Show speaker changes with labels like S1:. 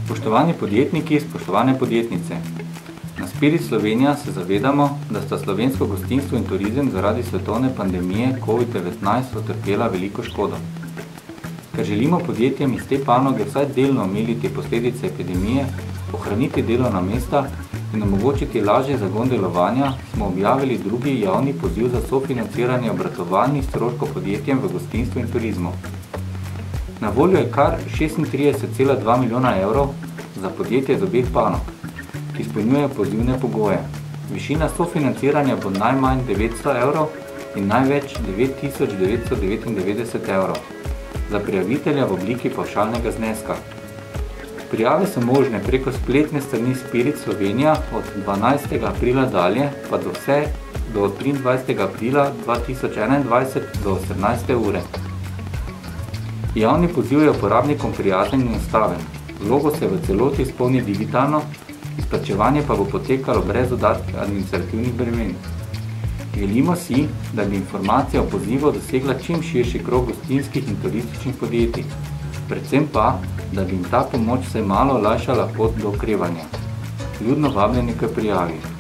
S1: Spoštovani podjetniki, spoštovane podjetnice. Na Spirit Slovenija se zavedamo, da sta slovensko gostinstvo in turizem zaradi svetovne pandemije COVID-19 utrpela veliko škodo. Ker želimo podjetjem iz te panoge vsaj delno omiliti posledice epidemije, ohraniti delovna mesta in omogočiti lažji zagon delovanja, smo objavili drugi javni poziv za sofinanciranje obratovalnih stroškov podjetjem v gostinstvu in turizmu. Na voljo je kar 36,2 milijona evrov za podjetje iz obeh panog, ki izpolnjujejo pozivne pogoje. Višina sofinanciranja bo najmanj 900 evrov in največ 9.999 evrov za prijavitelja v obliki pavšalnega zneska. Prijave so možne preko spletne strani Spirit Slovenija od 12. aprila dalje pa do 23. aprila 2021 do 18. ure. Javni poziv je uporabnikom prijazen in enostaven. Vlogo se v celoti izpolni digitalno, izplačevanje pa bo potekalo brez dodatnih administrativnih bremen. Želimo si, da bi informacija o pozivu dosegla čim širši krog gostinskih in turističnih podjetij, predvsem pa, da bi jim ta pomoč vsaj malo olajšala pot do okrevanja. Vljudno vabljeni k prijavi.